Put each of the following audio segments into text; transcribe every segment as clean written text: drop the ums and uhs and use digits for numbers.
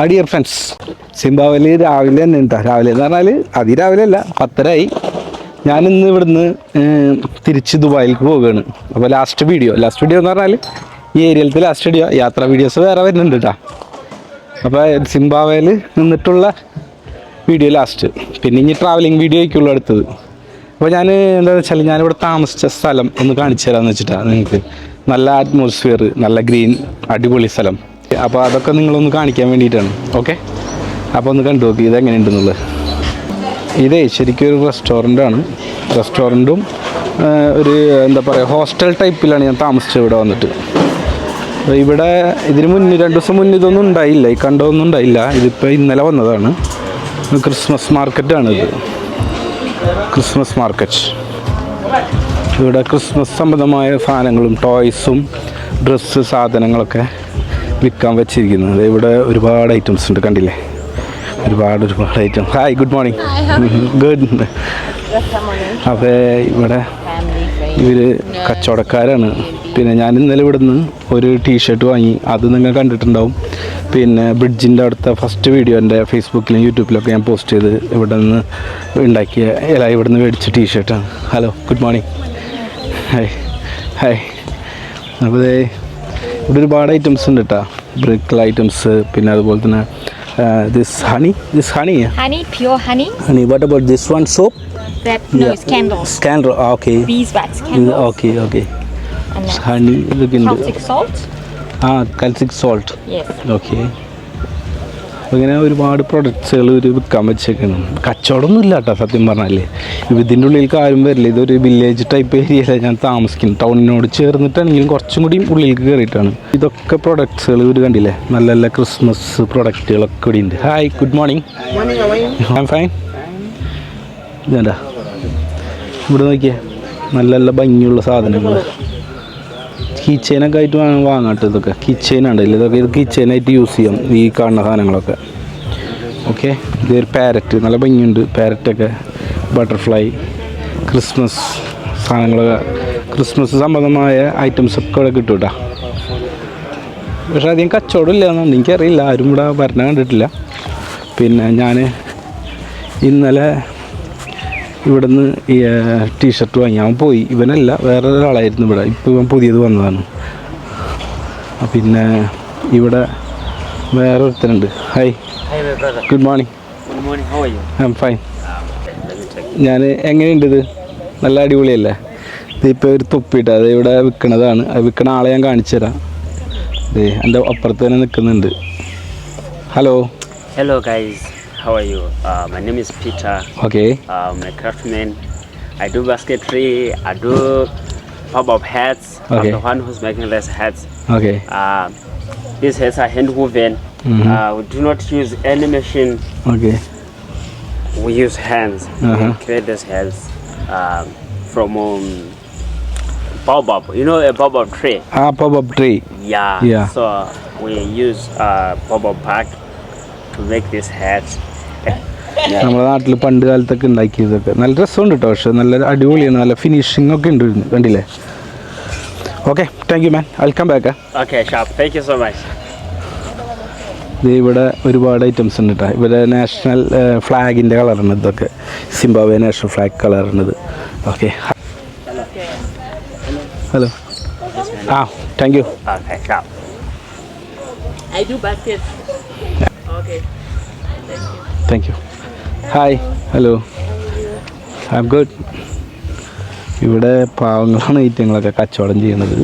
Dear friends, സിംബാബ്വേയിൽ രാവിലെ തന്നെ ഉണ്ടാ. രാവിലെ എന്ന് പറഞ്ഞാൽ അതിരാവിലെ അല്ല, 10:30 ഞാനിന്ന് ഇവിടുന്ന് തിരിച്ച് ദുബായിലേക്ക് പോവുകയാണ്. അപ്പോൾ ലാസ്റ്റ് വീഡിയോ എന്ന് പറഞ്ഞാൽ ഈ ഏരിയയിലത്തെ ലാസ്റ്റ് യാത്രാ വീഡിയോസ് വേറെ വരുന്നുണ്ട് കേട്ടോ. അപ്പോൾ സിംബാബ്വേയിൽ നിന്നിട്ടുള്ള വീഡിയോ ലാസ്റ്റ്, പിന്നെ ഇനി ട്രാവലിംഗ് വീഡിയോ ആയിരിക്കുള്ളൂ അടുത്തത്. അപ്പോൾ ഞാൻ എന്താണെന്ന് വെച്ചാൽ ഞാനിവിടെ താമസിച്ച സ്ഥലം ഒന്ന് കാണിച്ചു തരാമെന്ന് വെച്ചിട്ടാണ്. നിങ്ങൾക്ക് നല്ല അറ്റ്മോസ്ഫിയർ, നല്ല ഗ്രീൻ, അടിപൊളി സ്ഥലം. അപ്പോൾ അതൊക്കെ നിങ്ങളൊന്ന് കാണിക്കാൻ വേണ്ടിയിട്ടാണ്. ഓക്കെ, അപ്പോൾ ഒന്ന് കണ്ടു നോക്കി ഇതെങ്ങനെയുണ്ടെന്നുള്ളത്. ഇതേ ശരിക്കും ഒരു റെസ്റ്റോറൻറ്റും ഒരു എന്താ പറയുക ഹോസ്റ്റൽ ടൈപ്പിലാണ് ഞാൻ താമസിച്ചത് ഇവിടെ വന്നിട്ട്. അപ്പോൾ ഇവിടെ ഇതിന് മുന്നേ 2 ദിവസം മുന്നേ ഇതൊന്നും ഉണ്ടായില്ല, ഈ കണ്ടതൊന്നും ഉണ്ടായില്ല. ഇതിപ്പോൾ ഇന്നലെ വന്നതാണ്. ക്രിസ്മസ് മാർക്കറ്റാണ് ഇത്, ക്രിസ്മസ് മാർക്കറ്റ്. ഇവിടെ ക്രിസ്മസ് സംബന്ധമായ സാധനങ്ങളും ടോയ്സും ഡ്രസ്സ് സാധനങ്ങളൊക്കെ വിൽക്കാൻ വെച്ചിരിക്കുന്നത്. ഇവിടെ ഒരുപാട് ഐറ്റംസ് ഉണ്ട്, കണ്ടില്ലേ? ഒരുപാട് item. Hi, good morning. Good. അപ്പോൾ ഇവിടെ ഇവർ കച്ചവടക്കാരാണ്. പിന്നെ ഞാൻ ഇന്നലെ ഇവിടുന്ന് ഒരു ടീഷർട്ട് വാങ്ങി, അത് നിങ്ങൾ കണ്ടിട്ടുണ്ടാവും. പിന്നെ ബ്രിഡ്ജിൻ്റെ അടുത്ത ഫസ്റ്റ് വീഡിയോ എൻ്റെ ഫേസ്ബുക്കിലും യൂട്യൂബിലൊക്കെ ഞാൻ പോസ്റ്റ് ചെയ്ത് ഇവിടെ നിന്ന് ഉണ്ടാക്കിയ ഇവിടെ നിന്ന് മേടിച്ച ടീഷർട്ടാണ്. Hello, good morning. ഹായ്. അപ്പോൾ ഇവിടെ ഒരുപാട് ഐറ്റംസ് ഉണ്ട് കേട്ടോ, ബ്രിക്കൽ ഐറ്റംസ്. പിന്നെ അതുപോലെ തന്നെ honey, pure honey. What about this one, soap? It's candles. Candle, okay. Beeswax candles. Okay. And Honey, Celtic salt. Celtic salt. Yes. Okay. അങ്ങനെ ഒരുപാട് പ്രൊഡക്ട്സുകൾ ഒരു വിൽക്കാൻ വെച്ചേക്കണം. കച്ചവടമൊന്നും ഇല്ല കേട്ടോ സത്യം പറഞ്ഞാൽ. ഇതിൻ്റെ ഉള്ളിലേക്ക് ആരും വരില്ല. ഇതൊരു വില്ലേജ് ടൈപ്പ് ഏരിയയിലാണ് ഞാൻ താമസിക്കുന്നത്. ടൗണിനോട് ചേർന്നിട്ടാണെങ്കിലും കുറച്ചും കൂടി ഉള്ളിലേക്ക് കയറിയിട്ടാണ്. ഇതൊക്കെ പ്രൊഡക്ട്സുകൾ ഇവർ കണ്ടില്ലേ, നല്ല നല്ല ക്രിസ്മസ് പ്രൊഡക്റ്റുകളൊക്കെ ഇവിടെ ഉണ്ട്. Hi, good morning. I am fine. ഇതാ ഇവിടെ നോക്കിയേ, നല്ല നല്ല ഭംഗിയുള്ള സാധനങ്ങൾ. കീച്ചെയിനൊക്കെ ആയിട്ട് വാങ്ങാട്ടോ. ഇതൊക്കെ കീച്ചെയിനുണ്ടല്ലോ, ഇത് കീച്ചെയിനായിട്ട് യൂസ് ചെയ്യാം ഈ കാണുന്ന സാധനങ്ങളൊക്കെ. ഓക്കെ, ഇതൊരു പാരറ്റ്, നല്ല ഭംഗിയുണ്ട് പാരറ്റൊക്കെ. ബട്ടർഫ്ലൈ, ക്രിസ്മസ് സാധനങ്ങളൊക്കെ, ക്രിസ്മസ് സംബന്ധമായ ഐറ്റംസൊക്കെ ഇവിടെ കിട്ടും കേട്ടോ. പക്ഷേ അധികം കച്ചവടം ഇല്ല എന്നുണ്ട്, എനിക്കറിയില്ല, ആരും ഇവിടെ വരണ കണ്ടിട്ടില്ല. പിന്നെ ഞാൻ ഇന്നലെ ഇവിടുന്ന് ഈ ടീഷർട്ട് വാങ്ങി. അവൻ പോയി, ഇവനല്ല വേറെ ഒരാളായിരുന്നു ഇവിടെ. ഇപ്പോൾ ഇവൻ പുതിയത് വന്നതാണ്. പിന്നെ ഇവിടെ വേറെ ഒരുത്തനുണ്ട്. Hi, good morning. I am fine. ഞാൻ എങ്ങനെയുണ്ട് ഇത്? നല്ല അടിപൊളിയല്ലേ? ഇതിപ്പോൾ ഒരു തൊപ്പിയിട്ട് അത് ഇവിടെ വിൽക്കണതാണ്. അത് വിൽക്കണ ആളെ ഞാൻ കാണിച്ചു തരാം. അതെ, എൻ്റെ അപ്പുറത്ത് തന്നെ നിൽക്കുന്നുണ്ട്. Hello. Hello guys, how are you? My name is Peter. Okay. I'm a craftsman. I do basketry. I do pop-up hats. Okay. I'm the one who's making these hats. Okay. These hats are hand woven. We do not use any machine. Okay. We use hands. We create these hats from baobab. You know a baobab tree? Pop-up tree. Yeah. So we use baobab bark to make these hats. നമ്മുടെ നാട്ടിൽ പണ്ട് കാലത്തൊക്കെ ഉണ്ടാക്കിയതൊക്കെ നല്ല രസമുണ്ട് കേട്ടോ. പക്ഷെ നല്ല അടിപൊളിയാണ്, നല്ല ഫിനിഷിംഗ് ഒക്കെ ഉണ്ട്, കണ്ടില്ലേ? Okay, thank you man. Welcome back. Okay, sharp. Thank you so much. ഇവിടെ ഒരുപാട് ഐറ്റംസ് ഉണ്ട് കേട്ടോ. ഇവിടെ നാഷണൽ ഫ്ലാഗിൻ്റെ കളറാണ് ഇതൊക്കെ, സിംബാബ്വെ നാഷണൽ ഫ്ലാഗ് കളറാണിത്. Okay, hello. Thank you. Okay, sharp. I do baskets. Okay. Thank you. Hi, hello. I am good. ഇവിടെ പാവങ്ങളാണ് ഐറ്റങ്ങളൊക്കെ കച്ചവടം ചെയ്യുന്നത്.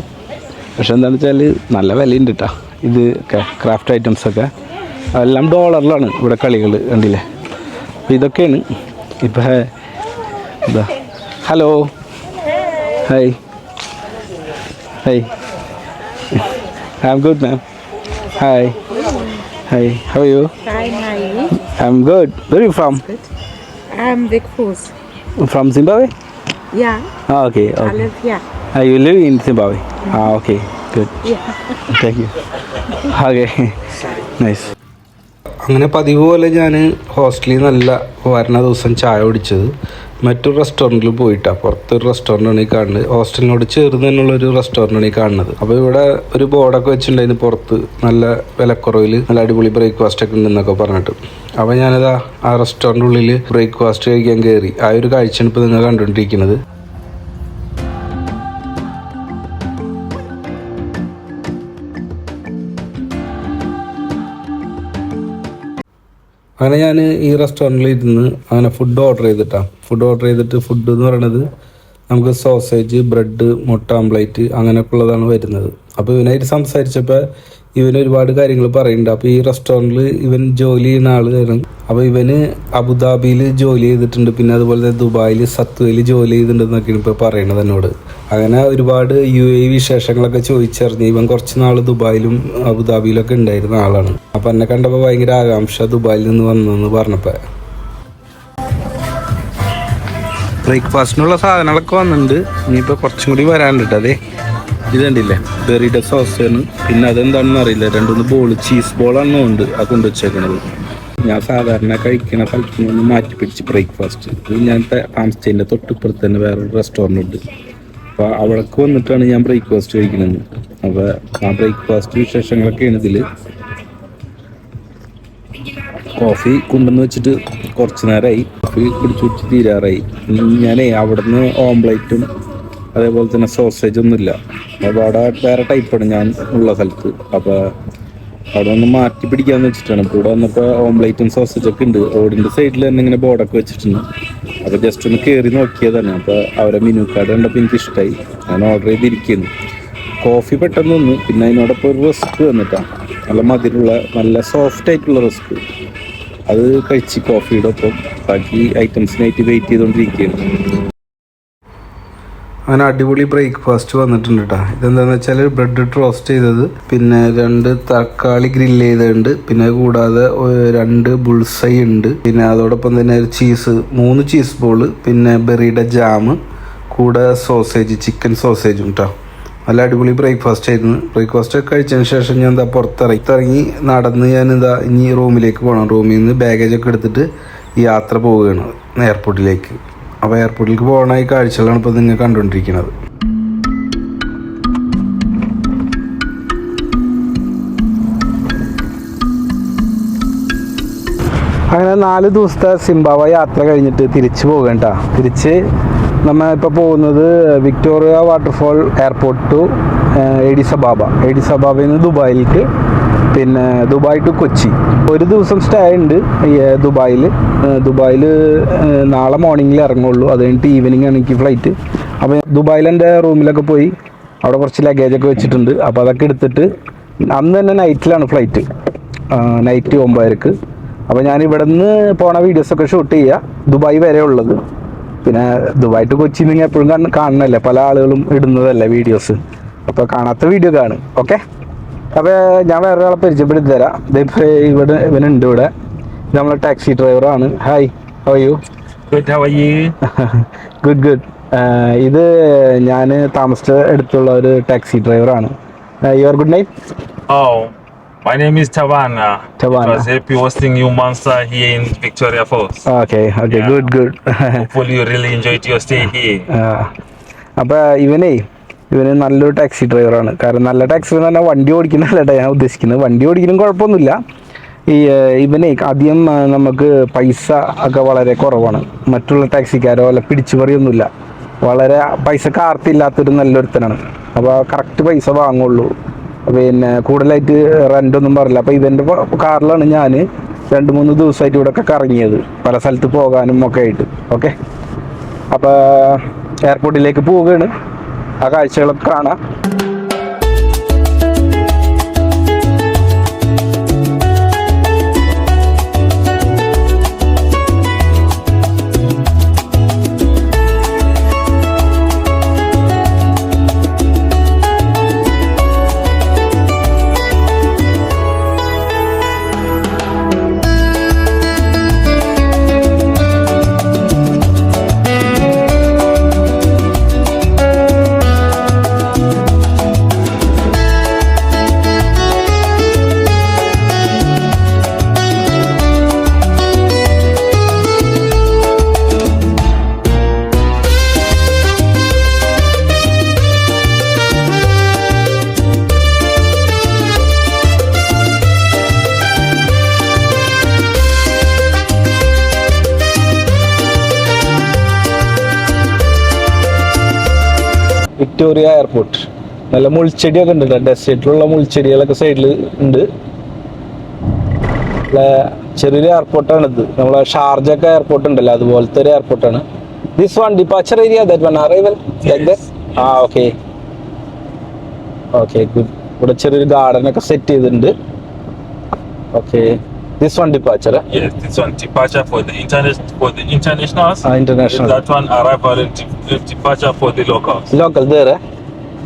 പക്ഷെ എന്താണെന്ന് വെച്ചാൽ നല്ല വിലയുണ്ട് കേട്ടോ. ഇത് ക്രാഫ്റ്റ് ഐറ്റംസൊക്കെ എല്ലാം ഡോളറിലാണ് ഇവിടെ കളികൾ, കണ്ടില്ലേ? അപ്പോൾ ഇതൊക്കെയാണ് ഇപ്പം. എന്താ, hello. Hi. I am good ma'am. Hi. How are you? Fine, how are you? I'm good. Where are you from? Good. I'm Vic Foos. From Zimbabwe? Yeah. Okay. I live here. You live in Zimbabwe? Okay. Good. Yeah. Thank you. Okay. Nice. അങ്ങനെ പതിവ് പോലെ ഞാൻ ഹോസ്റ്റലിൽ നല്ല വരണ ദിവസം ചായ കുടിച്ചത് മറ്റൊരു റെസ്റ്റോറൻറ്റിൽ പോയിട്ടാണ്. പുറത്തൊരു റെസ്റ്റോറൻ്റാണ് ഈ കാണുന്നത്. ഹോസ്റ്റലിനോട് ചേർന്ന് തന്നെയുള്ളൊരു റെസ്റ്റോറൻ്റാണ് ഈ കാണുന്നത്. അപ്പോൾ ഇവിടെ ഒരു ബോർഡൊക്കെ വെച്ചിട്ടുണ്ടായിരുന്നു പുറത്ത്, നല്ല വിലക്കുറവിൽ നല്ല അടിപൊളി ബ്രേക്ക്ഫാസ്റ്റ് ഒക്കെ ഉണ്ടെന്നൊക്കെ പറഞ്ഞിട്ട്. അപ്പോൾ ഞാനിതാ ആ റെസ്റ്റോറൻറ്റ് ഉള്ളിൽ ബ്രേക്ക്ഫാസ്റ്റ് കഴിക്കാൻ കയറി. ആ ഒരു കാഴ്ചയാണ് ഇപ്പോൾ നിങ്ങൾ കണ്ടുകൊണ്ടിരിക്കുന്നത്. അങ്ങനെ ഞാൻ ഈ റെസ്റ്റോറൻറ്റിൽ ഇരുന്ന് അങ്ങനെ ഫുഡ് ഓർഡർ ചെയ്തിട്ട് ഫുഡ് എന്ന് പറയുന്നത് നമുക്ക് സോസേജ്, ബ്രെഡ്, മുട്ട ആംപ്ലേറ്റ് അങ്ങനെയൊക്കെ ഉള്ളതാണ് വരുന്നത്. അപ്പോൾ ഇവനായിട്ട് സംസാരിച്ചപ്പോൾ ഇവന് ഒരുപാട് കാര്യങ്ങൾ പറയുന്നുണ്ട്. അപ്പോൾ ഈ റെസ്റ്റോറൻറ്റിൽ ഇവൻ ജോലി ചെയ്യുന്ന ആളാണ്. അപ്പോൾ ഇവന് അബുദാബിയിൽ ജോലി ചെയ്തിട്ടുണ്ട്, പിന്നെ അതുപോലെ തന്നെ ദുബായിൽ സത്വയിൽ ജോലി ചെയ്തിട്ടുണ്ടെന്നൊക്കെയാണ് ഇപ്പോൾ പറയണത് എന്നോട്. അങ്ങനെ ഒരുപാട് UAE വിശേഷങ്ങളൊക്കെ ചോദിച്ചറിഞ്ഞ് ഇവൻ കുറച്ച് നാൾ ദുബായിലും അബുദാബിയിലൊക്കെ ഉണ്ടായിരുന്ന ആളാണ്. അപ്പം എന്നെ കണ്ടപ്പോൾ ഭയങ്കര ആകാംക്ഷ ദുബായിൽ നിന്ന് വന്നെന്ന് പറഞ്ഞപ്പോൾ. ബ്രേക്ക്ഫാസ്റ്റിനുള്ള സാധനങ്ങളൊക്കെ വന്നിട്ടുണ്ട്. ഇനിയിപ്പോൾ കുറച്ചും കൂടി വരാനുണ്ട്. അതെ ഇത് കണ്ടില്ലേ, ബെറിയുടെ സോസാണ്. പിന്നെ അതെന്താണെന്ന് അറിയില്ല, 2-3 ബോൾ ചീസ് ബോളാണെന്ന് ഉണ്ട് അത് കൊണ്ടുവച്ചേക്കണത്. ഞാൻ സാധാരണ കഴിക്കുന്ന സ്ഥലത്ത് നിന്ന് മാറ്റി പിടിച്ച് ബ്രേക്ക്ഫാസ്റ്റ്. ഇത് ഞാൻ താമസിച്ചതിൻ്റെ തൊട്ടിപ്പുറത്ത് തന്നെ വേറൊരു റെസ്റ്റോറൻറ്റ് ഉണ്ട്. അപ്പോൾ അവിടേക്ക് വന്നിട്ടാണ് ഞാൻ ബ്രേക്ക്ഫാസ്റ്റ് കഴിക്കുന്നത്. അപ്പോൾ ആ ബ്രേക്ക്ഫാസ്റ്റ് വിശേഷങ്ങളൊക്കെയാണ് ഇതിൽ. കോഫി കൊണ്ടുവന്ന് വെച്ചിട്ട് കുറച്ച് നേരമായി, കോഫി കുടിച്ച് തീരാറായി. ഞാനേ അവിടുന്ന് ഓംപ്ലേറ്റും അതേപോലെ തന്നെ സോസേജൊന്നുമില്ല. അപ്പോൾ അവിടെ വേറെ ടൈപ്പാണ് ഞാൻ ഉള്ള സ്ഥലത്ത്. അപ്പോൾ അവിടെ ഒന്ന് മാറ്റി പിടിക്കാമെന്ന് വെച്ചിട്ടാണ്. ഇപ്പോൾ ഇവിടെ വന്നപ്പോൾ ഓംപ്ലേറ്റും സോസേജൊക്കെ ഉണ്ട്. റോഡിൻ്റെ സൈഡിൽ തന്നെ ഇങ്ങനെ ബോർഡൊക്കെ വെച്ചിട്ടുണ്ട്. അപ്പോൾ ജസ്റ്റ് ഒന്ന് കയറി നോക്കിയതാണ്. അപ്പോൾ അവരെ മെനു കാർഡ് കണ്ടപ്പോൾ എനിക്ക് ഇഷ്ടമായി. ഞാൻ ഓർഡർ ചെയ്തിരിക്കുന്നു. കോഫി പെട്ടെന്ന് വന്നു. പിന്നെ അതിനോടൊപ്പം ഒരു റസ്ക് വന്നിട്ടാണ്, നല്ല മധുരമുള്ള നല്ല സോഫ്റ്റ് ആയിട്ടുള്ള റസ്ക്. അത് കഴിച്ച് കോഫിയുടെ ഒപ്പം ബാക്കി ഐറ്റംസിനായിട്ട് വെയിറ്റ് ചെയ്തുകൊണ്ടിരിക്കുകയാണ്. അങ്ങനെ അടിപൊളി ബ്രേക്ക്ഫാസ്റ്റ് വന്നിട്ടുണ്ട് കേട്ടോ. ഇതെന്താണെന്ന് വെച്ചാൽ ബ്രെഡ് ടോസ്റ്റ് ചെയ്തത്, പിന്നെ 2 തക്കാളി ഗ്രില്ല് ചെയ്തിട്ടുണ്ട്, പിന്നെ കൂടാതെ 2 ബുൾസൈ ഉണ്ട്, പിന്നെ അതോടൊപ്പം തന്നെ 3 ചീസ് ബോൾ, പിന്നെ ബെറിയുടെ ജാം, കൂടെ സോസേജ്, ചിക്കൻ സോസേജും കേട്ടോ. നല്ല അടിപൊളി ബ്രേക്ക്ഫാസ്റ്റ് ആയിരുന്നു. ബ്രേക്ക്ഫാസ്റ്റ് ഒക്കെ കഴിച്ചതിന് ശേഷം ഞാൻ എന്താ പുറത്തിറങ്ങി നടന്ന് ഞാനിതാ ഇനി റൂമിലേക്ക് പോകണം. റൂമിൽ നിന്ന് ബാഗേജൊക്കെ എടുത്തിട്ട് യാത്ര പോവുകയാണ് എയർപോർട്ടിലേക്ക്. അപ്പോൾ എയർപോർട്ടിലേക്ക് പോകണ ഈ കാഴ്ചകളാണ് ഇപ്പോൾ നിങ്ങൾ കണ്ടുകൊണ്ടിരിക്കുന്നത്. അങ്ങനെ 4 ദിവസത്തെ സിംബാബ്വെ യാത്ര കഴിഞ്ഞിട്ട് തിരിച്ച് പോകണ്ട. തിരിച്ച് നമ്മൾ ഇപ്പോൾ പോകുന്നത് വിക്ടോറിയ വാട്ടർഫോൾ എയർപോർട്ട് ടു എഡിസ് അബാബയിൽ നിന്ന് ദുബായിലേക്ക്, പിന്നെ ദുബായ് ടു കൊച്ചി. ഒരു ദിവസം സ്റ്റേ ഉണ്ട് ദുബായിൽ നാളെ മോർണിംഗിൽ ഇറങ്ങുള്ളൂ. അത് കഴിഞ്ഞിട്ട് ഈവനിങ് ആണ് എനിക്ക് ഫ്ലൈറ്റ്. അപ്പോൾ ദുബായിൽ എൻ്റെ റൂമിലൊക്കെ പോയി അവിടെ കുറച്ച് ലഗേജൊക്കെ വെച്ചിട്ടുണ്ട്. അപ്പോൾ അതൊക്കെ എടുത്തിട്ട് അന്ന് തന്നെ നൈറ്റിലാണ് ഫ്ലൈറ്റ്, നൈറ്റ് 9:00. അപ്പോൾ ഞാൻ ഇവിടെ നിന്ന് പോണ വീഡിയോസൊക്കെ ഷൂട്ട് ചെയ്യുക, ദുബായ് വരെ ഉള്ളത്. പിന്നെ ദുബായ് ടു കൊച്ചി നിങ്ങൾ എപ്പോഴും കാണണല്ലേ, പല ആളുകളും ഇടുന്നതല്ലേ വീഡിയോസ്. അപ്പോൾ കാണാത്ത വീഡിയോ കാണും. ഓക്കെ, അപ്പോൾ ഞാൻ വേറെ ഒരാളെ പരിചയപ്പെടുത്തി തരാം. ഇവനുണ്ട് ഇവിടെ. ഇത് നമ്മളെ ടാക്സി ഡ്രൈവറാണ്. Hi, how are you? Good, how are you? Good. ഇത് ഞാൻ താമസിച്ച അടുത്തുള്ള ഒരു ടാക്സി ഡ്രൈവറാണ്. Your good night? Oh, my name is Tawana. Tawana. I was happy hosting you, Monster, here in Victoria Falls. Okay, Yeah. Good. Hopefully you really enjoyed your stay here. അപ്പോൾ ഇവന് നല്ലൊരു taxi ഡ്രൈവറാണ്. കാരണം നല്ല taxi എന്ന് പറഞ്ഞാൽ വണ്ടി ഓടിക്കുന്നതല്ല ഞാൻ ഉദ്ദേശിക്കുന്നത്. വണ്ടി ഓടിക്കണം കുഴപ്പമൊന്നുമില്ല. ഇവനെ അധികം നമുക്ക് പൈസ ഒക്കെ വളരെ കുറവാണ്. മറ്റുള്ള ടാക്സിക്കാരോ അല്ല പിടിച്ചുപറിയൊന്നുമില്ല. വളരെ പൈസ കാർത്തില്ലാത്തൊരു നല്ലൊരുത്തനാണ്. അപ്പോൾ കറക്റ്റ് പൈസ വാങ്ങുള്ളൂ. പിന്നെ കൂടുതലായിട്ട് റെൻ്റൊന്നും പറയില്ല. അപ്പോൾ ഇവൻ്റെ കാറിലാണ് ഞാൻ 2-3 ദിവസമായിട്ട് ഇവിടെ ഒക്കെ കറങ്ങിയത്, പല സ്ഥലത്ത് പോകാനും ഒക്കെ ആയിട്ട്. ഓക്കെ, അപ്പോൾ എയർപോർട്ടിലേക്ക് പോവുകയാണ്. ആ കാഴ്ചകളൊക്കെ കാണാം. Victoria airport. നല്ല മുൾച്ചെടിയൊക്കെ ഉണ്ട്, ഡെസേർട്ടിലുള്ള മുൾച്ചെടികളൊക്കെ സൈഡിൽ ഉണ്ട്. ചെറിയൊരു എയർപോർട്ടാണിത്. നമ്മളെ ഷാർജൊക്കെ എയർപോർട്ട് ഉണ്ടല്ലോ, അതുപോലത്തെ ഒരു എയർപോർട്ടാണ്. This one departure area, that one arrival like that. Okay okay good. ഇവിടെ ചെറിയൊരു ഗാർഡൻ ഒക്കെ സെറ്റ് ചെയ്തിട്ടുണ്ട്. Okay, this one departure. Yes, this one departure for the internationals. International. That one arrival and departure for the locals. Local there.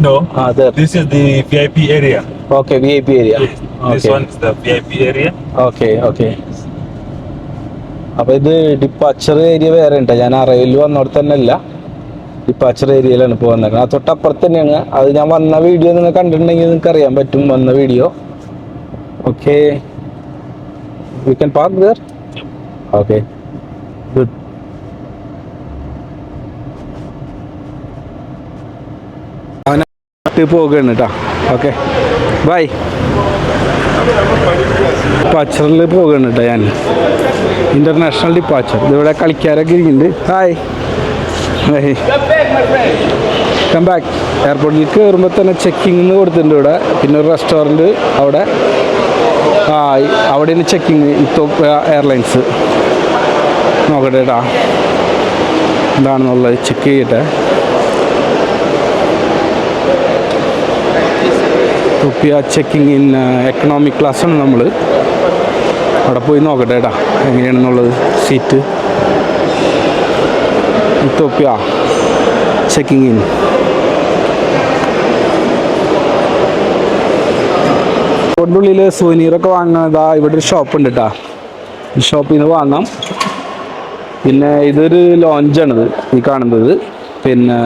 No. There. This is the VIP area. Okay, VIP area. Yes. This Okay. one is the VIP area. Okay okay. അപ്പോൾ ഇത് departure area വേറെ ഉണ്ട്. ഞാൻ arrival വന്നോടത്ത് തന്നെ അല്ല, departure ഏരിയയിലാണ് ഇപ്പോൾ വന്നേക്കുന്നത്. ആ തൊട്ടപ്പുറത്ത് തന്നെയാണ്. അത് ഞാൻ വന്ന വീഡിയോ നിങ്ങൾ കണ്ടിട്ടുണ്ടെങ്കിൽ നിങ്ങൾക്ക് അറിയാൻ പറ്റും വന്ന video. Okay, we can park there. Okay good. അവനായിട്ട് പോകുകയാണ് കേട്ടോ. Okay bye. ഡിപ്പാച്ചറിൽ പോകുകയാണ് കേട്ടോ ഞാൻ, ഇൻ്റർനാഷണൽ ഡിപ്പാച്ചർ. ഇതിവിടെ കളിക്കാരൊക്കെ ഇരിക്കുന്നുണ്ട്. Hi come back. എയർപോർട്ടിൽ കയറുമ്പോൾ തന്നെ ചെക്കിങ് കൊടുത്തിട്ടുണ്ട് ഇവിടെ. പിന്നെ ഒരു റെസ്റ്റോറൻറ്റ് അവിടെ, അവിടെയാണ് ചെക്കിങ്. ഇത്തോപ്യ എയർലൈൻസ്. നോക്കട്ടെ കേട്ടാ എന്താണെന്നുള്ളത്, ചെക്ക് ചെയ്യട്ടെ. ഇത്തോപ്യ ചെക്കിങ് ഇൻ എക്കണോമിക് ക്ലാസ്സാണ് നമ്മൾ. അവിടെ പോയി നോക്കട്ടെ കേട്ടാ എങ്ങനെയാണെന്നുള്ളത്. Seat Ethiopia checking in. ഉള്ളിൽ സുവനീറൊക്കെ വാങ്ങുന്നതാ. ഇവിടെ ഒരു ഷോപ്പ് ഉണ്ട് കേട്ടോ, ഈ ഷോപ്പിൽ നിന്ന് വാങ്ങാം. പിന്നെ ഇതൊരു ലോഞ്ചാണിത് ഈ കാണുന്നത്. പിന്നെ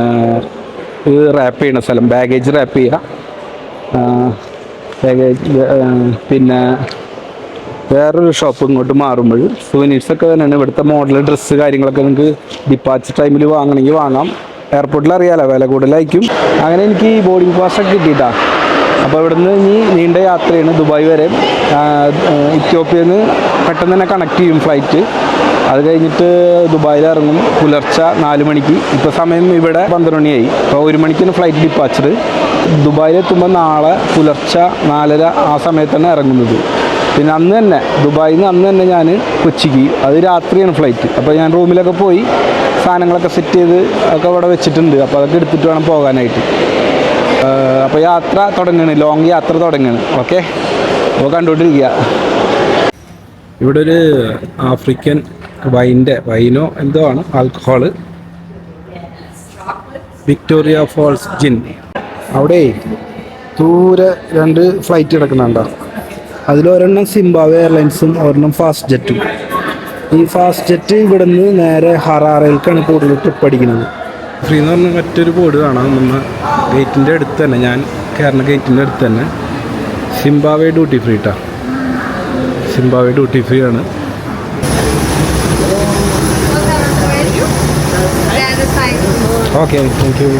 ഇത് റാപ്പ് ചെയ്യണ സ്ഥലം, ബാഗേജ് റാപ്പ് ചെയ്യുക. ബാഗേജ് പിന്നെ വേറൊരു ഷോപ്പ് ഇങ്ങോട്ട് മാറുമ്പോൾ സുവനീർസൊക്കെ തന്നെയാണ്. ഇവിടുത്തെ മോഡൽ ഡ്രസ്സ് കാര്യങ്ങളൊക്കെ നിങ്ങൾക്ക് ഡിപ്പാച്ചർ ടൈമിൽ വാങ്ങണമെങ്കിൽ വാങ്ങാം. എയർപോർട്ടിൽ അറിയാലോ വില കൂടുതലായിരിക്കും. അങ്ങനെ എനിക്ക് ഈ ബോർഡിംഗ് പാസ്സൊക്കെ കിട്ടിയിട്ടാണ്. അപ്പോൾ ഇവിടുന്ന് ഇനി നീണ്ട യാത്രയാണ് ദുബായ് വരെ. ഇത്യോപ്യയിൽ നിന്ന് പെട്ടെന്ന് തന്നെ കണക്ട് ചെയ്യും ഫ്ലൈറ്റ്. അത് കഴിഞ്ഞിട്ട് ദുബായിൽ ഇറങ്ങും പുലർച്ചെ 4 മണിക്ക്. ഇപ്പോൾ സമയം ഇവിടെ 12 മണിയായി. അപ്പോൾ 1 മണിക്കാണ് ഫ്ലൈറ്റ് ഡിപ്പാച്ചർ. ദുബായിലെത്തുമ്പോൾ നാളെ പുലർച്ചെ 4:30 ആ സമയത്താണ് ഇറങ്ങുന്നത്. പിന്നെ അന്ന് തന്നെ ദുബായിൽ നിന്ന് അന്ന് തന്നെ ഞാൻ കൊച്ചിക്ക്, അത് രാത്രിയാണ് ഫ്ലൈറ്റ്. അപ്പോൾ ഞാൻ റൂമിലൊക്കെ പോയി സാധനങ്ങളൊക്കെ സെറ്റ് ചെയ്ത് ഒക്കെ ഇവിടെ വെച്ചിട്ടുണ്ട്. അപ്പോൾ അതൊക്കെ എടുത്തിട്ട് വേണം പോകാനായിട്ട്. അപ്പോൾ യാത്ര തുടങ്ങുകയാണ്, ലോങ് യാത്ര തുടങ്ങുകയാണ്. ഓക്കെ, അപ്പോൾ കണ്ടുകൊണ്ടിരിക്കുക. ഇവിടെ ഒരു ആഫ്രിക്കൻ വൈനോ എന്തോ ആണ്, ആൽക്കഹോള്. വിക്ടോറിയ ഫോൾസ് ജിൻ. അവിടെ ദൂരെ 2 ഫ്ലൈറ്റ് കിടക്കുന്നുണ്ടോ. അതിലൊരെണ്ണം സിംബാബ്വെ എയർലൈൻസും ഒരെണ്ണം ഫാസ്റ്റ് ജെറ്റും. ഈ ഫാസ്റ്റ് ജെറ്റ് ഇവിടെ നിന്ന് നേരെ ഹറാറയിലേക്കാണ് കൂടുതൽ ട്രിപ്പ് അടിക്കുന്നത്. ഫ്രീ എന്ന് പറഞ്ഞാൽ മറ്റൊരു ബോർഡ് കാണാം നമ്മൾ ഗേറ്റിൻ്റെ അടുത്ത് തന്നെ, ഞാൻ കയറുന്ന ഗേറ്റിൻ്റെ അടുത്ത് തന്നെ. സിംബാബ്വെ ഡ്യൂട്ടി ഫ്രീ കേട്ടോ, സിംബാബ്വെ ഡ്യൂട്ടി ഫ്രീ ആണ്. Okay thank you.